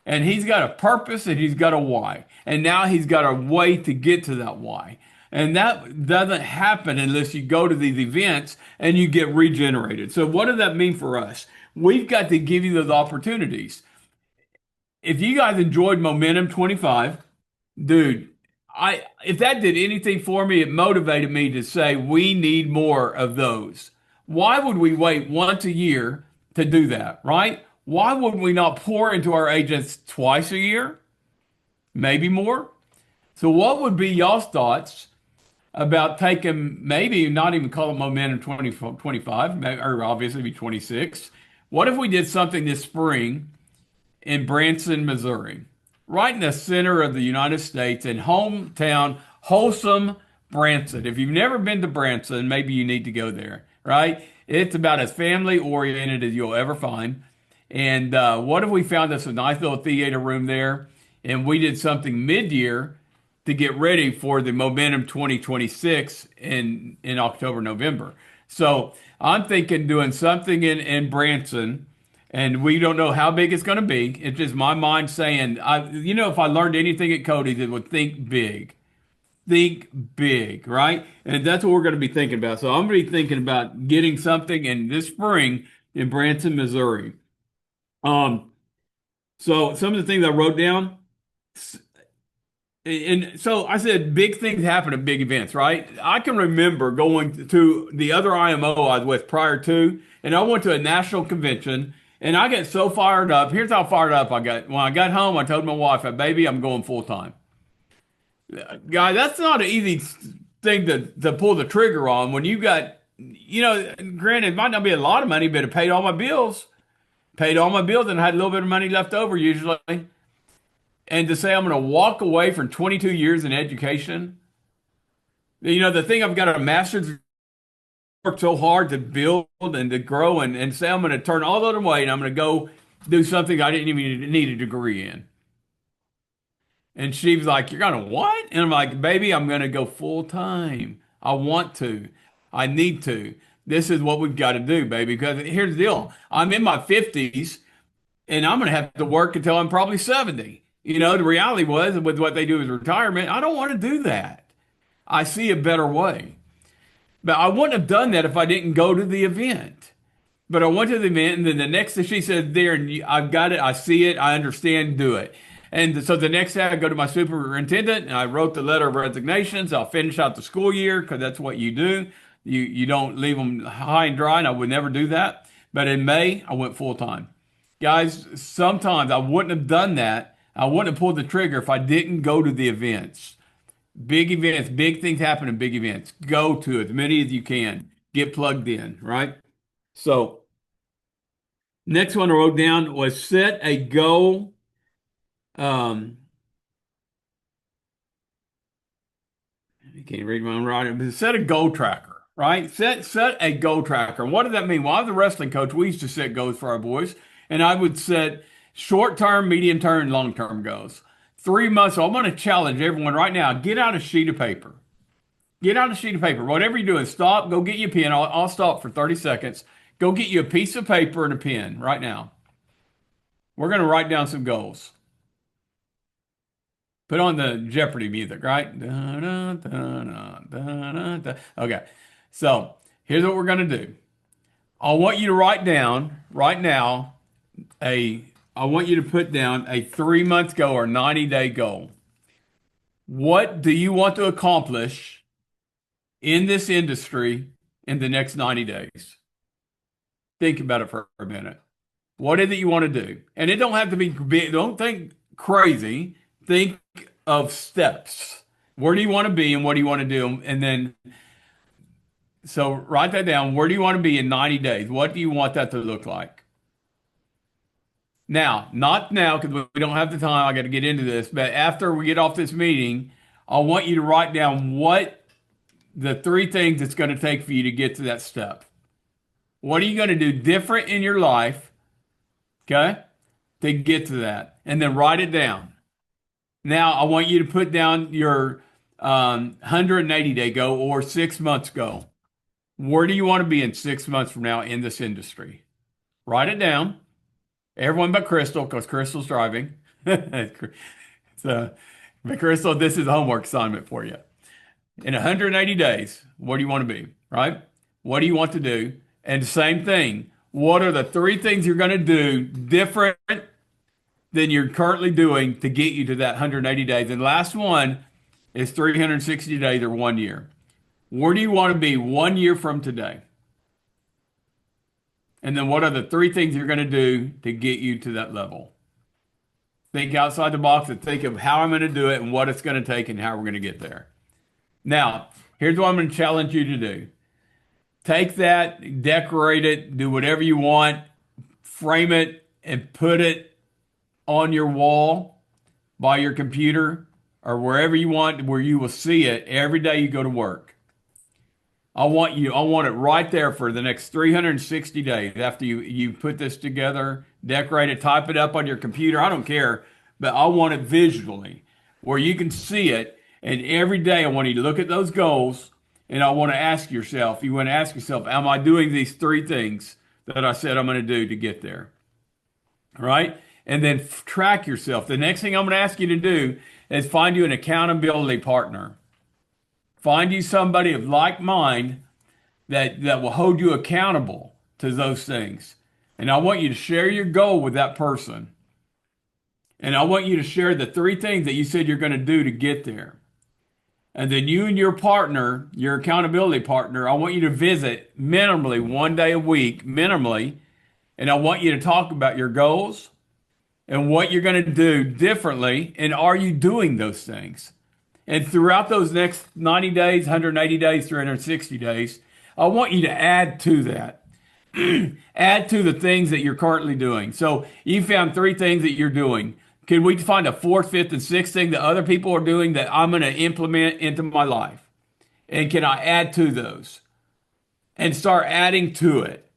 Speaker 1: and he's got a purpose and he's got a why, and now he's got a way to get to that why. And that doesn't happen unless you go to these events and you get regenerated. So what does that mean for us? We've got to give you those opportunities. if you guys enjoyed Momentum 25, dude, if that did anything for me, it motivated me to say we need more of those. Why would we wait once a year to do that, right? Why would we not pour into our agents twice a year, maybe more? So, what would be y'all's thoughts about taking maybe not even call it Momentum 2025, or obviously be 26? What if we did something this spring in Branson, Missouri, right in the center of the United States in hometown, wholesome Branson? If you've never been to Branson, maybe you need to go there, right? It's about as family oriented as you'll ever find. And what if we found us a nice little theater room there and we did something mid year to get ready for the Momentum 2026 in October, November? So I'm thinking doing something in Branson, and we don't know how big it's going to be. It's just my mind saying, if I learned anything at Cody's, it would think big, right? And that's what we're going to be thinking about. So I'm going to be thinking about getting something in this spring in Branson, Missouri. Um, so some of the things I wrote down, and so I said big things happen at big events, right? I can remember going to the other IMO I was with prior to, and I went to a national convention, and I get so fired up. Here's how fired up I got. When I got home, I told my wife, "Baby, I'm going full time." Guy, that's not an easy thing to pull the trigger on when you got, granted, it might not be a lot of money, but it paid all my bills, and I had a little bit of money left over usually. And to say I'm going to walk away from 22 years in education, the thing I've got a master's, worked so hard to build and to grow, and say I'm going to turn all that away and I'm going to go do something I didn't even need a degree in. And she was like, "You're going to what?" And I'm like, "Baby, I'm going to go full time. I want to. I need to. This is what we've got to do, baby." Because here's the deal. I'm in my 50s and I'm going to have to work until I'm probably 70. The reality was with what they do as retirement, I don't want to do that. I see a better way. But I wouldn't have done that if I didn't go to the event. But I went to the event, and then the next day she said, "Darren, I've got it. I see it. I understand. Do it." And so the next day I go to my superintendent and I wrote the letter of resignations. I'll finish out the school year because that's what you do. You don't leave them high and dry, and I would never do that. But in May, I went full time. Guys, sometimes I wouldn't have done that. I wouldn't have pulled the trigger if I didn't go to the events. Big events, big things happen in big events. Go to as many as you can. Get plugged in, right? So, next one I wrote down was set a goal. You can't read my own writing, but set a goal tracker, right? Set a goal tracker. And what does that mean? Well, I was a wrestling coach. We used to set goals for our boys, and I would set short term, medium term, and long term goals. 3 months. So I'm going to challenge everyone right now. Get out a sheet of paper. Get out a sheet of paper. Whatever you're doing, stop. Go get you a pen. I'll stop for 30 seconds. Go get you a piece of paper and a pen right now. We're going to write down some goals. Put on the Jeopardy music, right? Da, da, da, da, da, da. Okay. So here's what we're going to do. I want you to write down right now I want you to put down a 3 month goal or 90-day goal. What do you want to accomplish in this industry in the next 90 days? Think about it for a minute. What is it you want to do? And it don't have to be big. Don't think crazy. Think of steps. Where do you want to be and what do you want to do? And then, so write that down. Where do you want to be in 90 days? What do you want that to look like? Now, not now because we don't have the time. I got to get into this. But after we get off this meeting, I want you to write down what the 3 things it's going to take for you to get to that step. What are you going to do different in your life, okay, to get to that? And then write it down. Now, I want you to put down your 180-day goal or 6 months goal. Where do you want to be in 6 months from now in this industry? Write it down. Everyone but Crystal, because Crystal's driving. So, but Crystal, this is a homework assignment for you. In 180 days, where do you want to be, right? What do you want to do? And the same thing. What are the 3 things you're going to do different than you're currently doing to get you to that 180 days. And last one is 360 days or 1 year. Where do you want to be 1 year from today? And then what are the three things you're going to do to get you to that level? Think outside the box and think of how I'm going to do it and what it's going to take and how we're going to get there. Now, here's what I'm going to challenge you to do. Take that, decorate it, do whatever you want, frame it, and put it on your wall by your computer or wherever you want, where you will see it every day you go to work. I want it right there for the next 360 days after you put this together, decorate it, type it up on your computer. I don't care, but I want it visually where you can see it. And every day I want you to look at those goals and I want to ask yourself, am I doing these three things that I said I'm going to do to get there? All right. And then track yourself. The next thing I'm going to ask you to do is find you an accountability partner. Find you somebody of like mind that will hold you accountable to those things. And I want you to share your goal with that person. And I want you to share the three things that you said you're going to do to get there. And then you and your partner, your accountability partner, I want you to visit minimally 1 day a week, minimally. And I want you to talk about your goals and what you're going to do differently. And are you doing those things? And throughout those next 90 days, 180 days, 360 days, I want you to add to that. Add to the things that you're currently doing. So you found three things that you're doing. Can we find a fourth, fifth, and sixth thing that other people are doing that I'm going to implement into my life? And can I add to those? And start adding to it.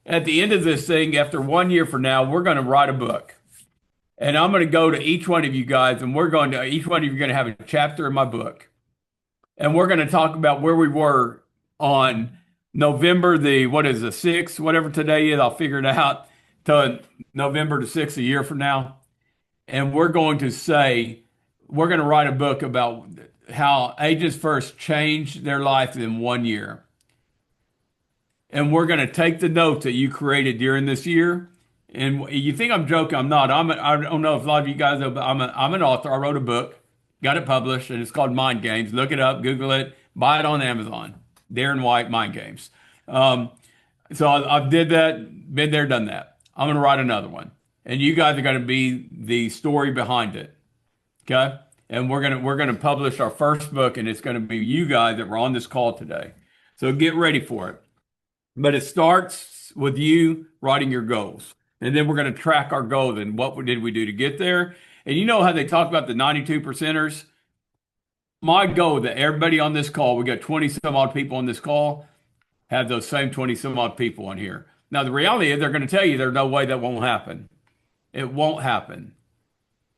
Speaker 1: At the end of this thing, after 1 year from now, we're going to write a book. And I'm going to go to each one of you guys, and each one of you are going to have a chapter in my book. And we're going to talk about where we were on November the 6th, whatever today is, I'll figure it out, to November the 6th a year from now. And we're going to write a book about how Agents First changed their life in 1 year. And we're going to take the notes that you created during this year. And you think I'm joking? I'm not. I don't know if a lot of you guys know, but I'm an author. I wrote a book, got it published, and it's called Mind Games. Look it up, Google it, buy it on Amazon. Darren White, Mind Games. So I did that, been there, done that. I'm going to write another one, and you guys are going to be the story behind it. Okay, and we're gonna publish our first book, and it's going to be you guys that were on this call today. So get ready for it. But it starts with you writing your goals. And then we're going to track our goals and what did we do to get there. And you know how they talk about the 92 percenters? My goal that everybody on this call, we got 20 some odd people on this call, have those same 20 some odd people on here. Now, the reality is they're going to tell you there's no way that won't happen. It won't happen.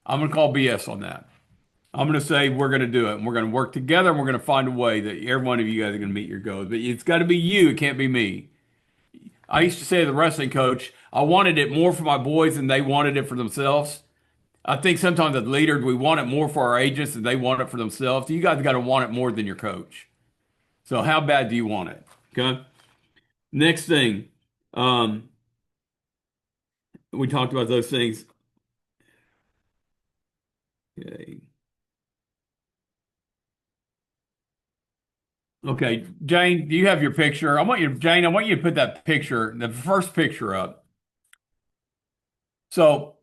Speaker 1: I'm going to call BS on that. I'm going to say we're going to do it. And we're going to work together and we're going to find a way that every one of you guys are going to meet your goals. But it's got to be you. It can't be me. I used to say to the wrestling coach, I wanted it more for my boys than they wanted it for themselves. I think sometimes as leaders, we want it more for our agents than they want it for themselves. You guys got to want it more than your coach. So how bad do you want it? Okay. Next thing, we talked about those things. Okay. Okay, Jane, do you have your picture? Jane, I want you to put that picture, the first picture up. So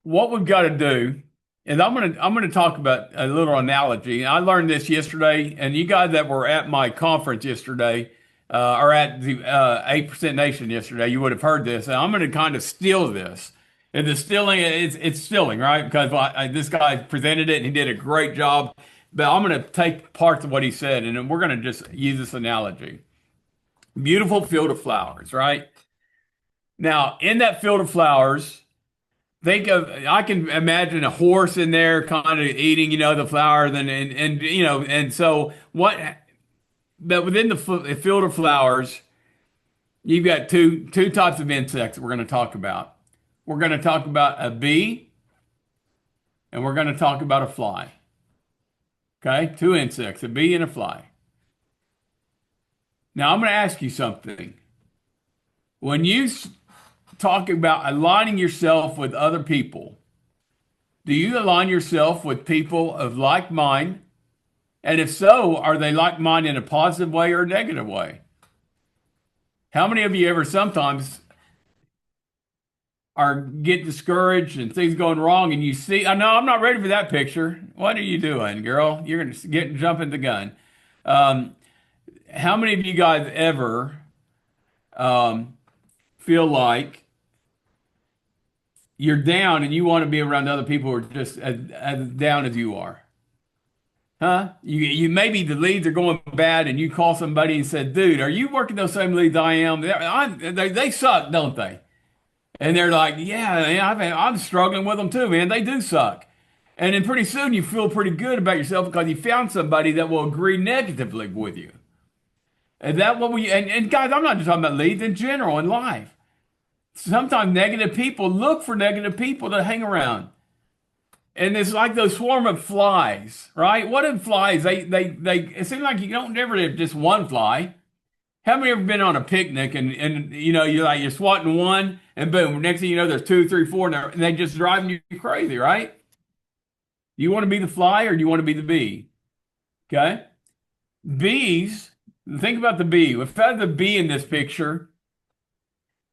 Speaker 1: what we've got to do, and I'm gonna talk about a little analogy. I learned this yesterday, and you guys that were at my conference yesterday, or at the 8% Nation yesterday, you would have heard this. And I'm gonna kind of steal this. And the stealing, it's stealing, right? Because this guy presented it and he did a great job. But I'm going to take parts of what he said, and then we're going to just use this analogy. Beautiful field of flowers, right? Now, in that field of flowers, I can imagine a horse in there kind of eating, the flowers, and so but within the field of flowers, you've got two types of insects that we're going to talk about. We're going to talk about a bee, and we're going to talk about a fly. Okay, two insects, a bee and a fly. Now I'm going to ask you something. When you talking about aligning yourself with other people. Do you align yourself with people of like mind? And if so, are they like mind in a positive way or a negative way? How many of you ever sometimes are get discouraged and things going wrong and you see, I know I'm not ready for that picture. What are you doing, girl? You're going to get jumping the gun. Um, how many of you guys ever um, feel like you're down and you want to be around other people who are just as down as you are? Huh? You maybe the leads are going bad and you call somebody and said, dude, are you working those same leads I am? They suck, don't they? And they're like, yeah, man, I'm struggling with them too, man. They do suck. And then pretty soon you feel pretty good about yourself because you found somebody that will agree negatively with you. And that what we and guys, I'm not just talking about leads in general in life. Sometimes negative people look for negative people to hang around. And it's like those swarm of flies, right? What if flies? They it seems like you don't never have just one fly. How many ever been on a picnic and you know you're swatting one and boom, next thing you know there's two, three, four and they just driving you crazy, right? Do you want to be the fly or do you want to be the bee? Okay. Bees, think about the bee. If I had the bee in this picture,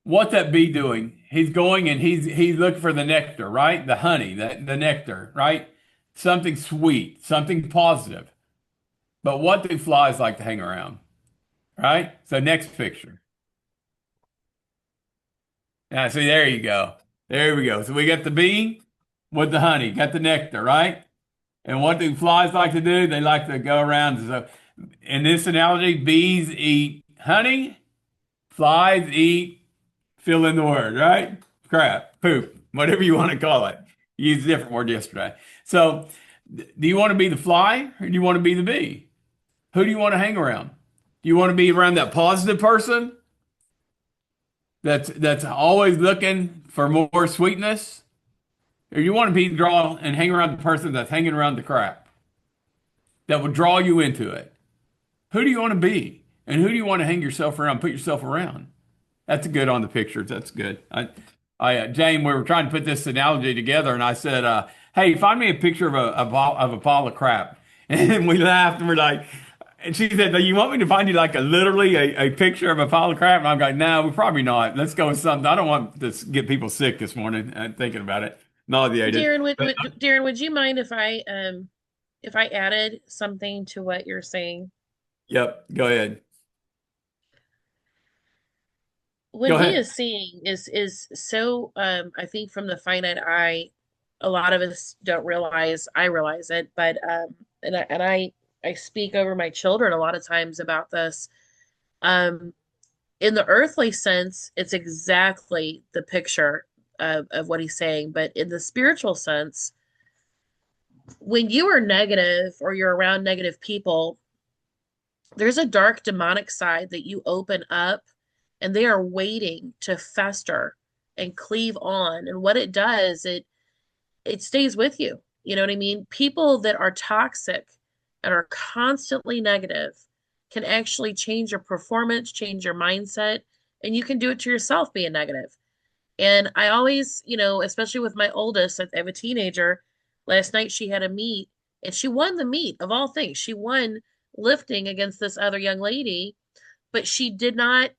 Speaker 1: what's that bee doing? He's going and he's looking for the nectar, right? The honey, the nectar, right? Something sweet, something positive. But what do flies like to hang around? Right? So next picture. Yeah, see, there you go. There we go. So we got the bee with the honey, got the nectar, right? And what do flies like to do? They like to go around. So in this analogy, bees eat honey, flies eat, fill in the word, right? Crap, poop, whatever you want to call it. You used a different word yesterday. So do you want to be the fly or do you want to be the bee? Who do you want to hang around? Do you want to be around that positive person that's always looking for more sweetness? Or you want to be draw and hang around the person that's hanging around the crap that will draw you into it? Who do you want to be? And who do you want to hang yourself around, put yourself around? That's good on the pictures. That's good. Jane, we were trying to put this analogy together, and I said, "Hey, find me a picture of a pile of crap." And we laughed, and we're like, and she said, "Do you want me to find you like literally a picture of a pile of crap?" And I'm like, "No, we probably not. Let's go with something. I don't want to get people sick this morning thinking about it, nauseated."
Speaker 5: Darren, would you mind if I added something to what you're saying?
Speaker 1: Yep, go ahead.
Speaker 5: What
Speaker 1: Go
Speaker 5: he
Speaker 1: ahead.
Speaker 5: is seeing is so I think from the finite eye, a lot of us don't realize. I realize it, but I speak over my children a lot of times about this. Um, in the earthly sense, it's exactly the picture of what he's saying, but in the spiritual sense, when you are negative or you're around negative people, there's a dark demonic side that you open up and they are waiting to fester and cleave on. And what it does, it stays with you. You know what I mean? People that are toxic and are constantly negative can actually change your performance, change your mindset, and you can do it to yourself being negative. And I always, especially with my oldest, I have a teenager. Last night she had a meet and she won the meet of all things. She won lifting against this other young lady, but she didn't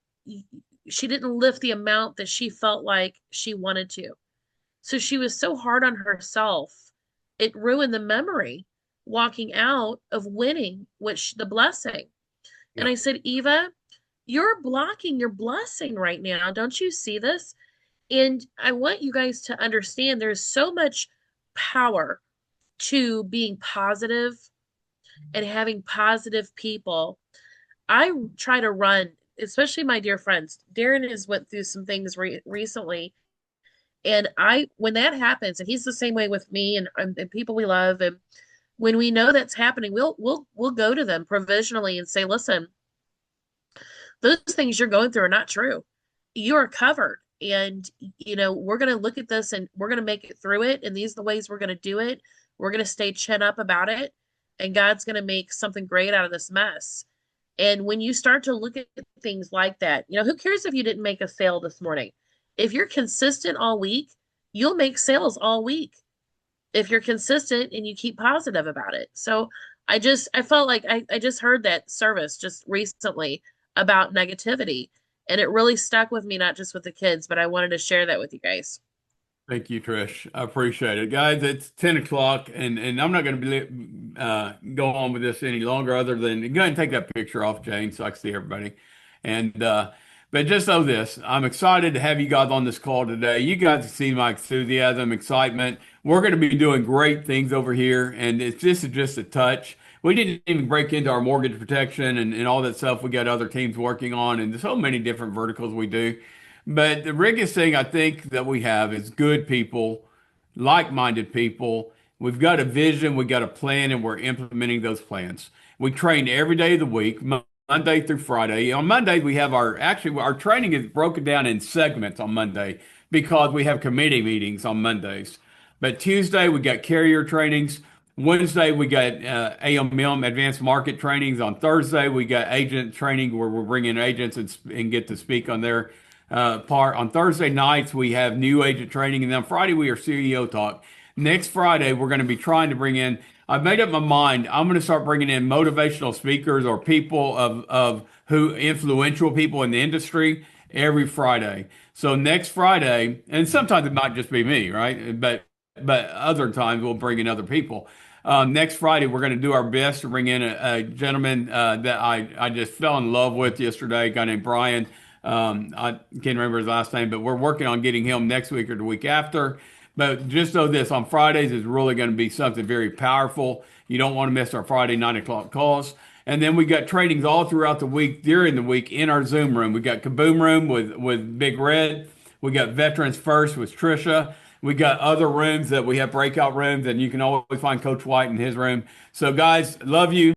Speaker 5: lift the amount that she felt like she wanted to. So she was so hard on herself, it ruined the memory walking out of winning, which the blessing. And
Speaker 1: Yeah.
Speaker 5: I said, Eva, you're blocking your blessing right now. Don't you see this? And I want you guys to understand there's so much power to being positive and having positive people. I try to run, especially my dear friends. Darren has went through some things recently, and when that happens, and he's the same way with me and people we love, and when we know that's happening, we'll go to them provisionally and say, listen, those things you're going through are not true. You're covered. And, we're going to look at this and we're going to make it through it. And these are the ways we're going to do it. We're going to stay chin up about it. And God's going to make something great out of this mess. And when you start to look at things like that, who cares if you didn't make a sale this morning? If you're consistent all week, you'll make sales all week if you're consistent and you keep positive about it. So I felt like I just heard that service just recently about negativity, and it really stuck with me, not just with the kids, but I wanted to share that with you guys.
Speaker 1: Thank you, Trish. I appreciate it. Guys, it's 10 o'clock, and I'm not going to go on with this any longer other than go ahead and take that picture off, Jane, so I can see everybody. And but just know this, I'm excited to have you guys on this call today. You guys can see my enthusiasm, excitement. We're going to be doing great things over here, and this is just a touch. We didn't even break into our mortgage protection and all that stuff we got other teams working on, and so many different verticals we do. But the biggest thing I think that we have is good people, like-minded people. We've got a vision, we've got a plan, and we're implementing those plans. We train every day of the week, Monday through Friday. On Monday, we have our training is broken down in segments on Monday because we have committee meetings on Mondays. But Tuesday, we got carrier trainings. Wednesday, we got AMM advanced market trainings. On Thursday, we got agent training where we're bringing agents and get to speak on their part. On Thursday nights, we have new agent training. And then on Friday, we are CEO talk. Next Friday, we're going to be trying to bring in, I've made up my mind. I'm going to start bringing in motivational speakers or people of who influential people in the industry every Friday. So next Friday, and sometimes it might just be me, right? But other times we'll bring in other people. Next Friday, we're going to do our best to bring in a gentleman that I just fell in love with yesterday, a guy named Brian. I can't remember his last name, but we're working on getting him next week or the week after. But just know this, on Fridays is really going to be something very powerful. You don't want to miss our Friday 9 o'clock calls. And then we got trainings all throughout the week, during the week in our Zoom room. We got Kaboom Room with Big Red. We got Veterans First with Trisha. We got other rooms that we have breakout rooms, and you can always find Coach White in his room. So guys, love you.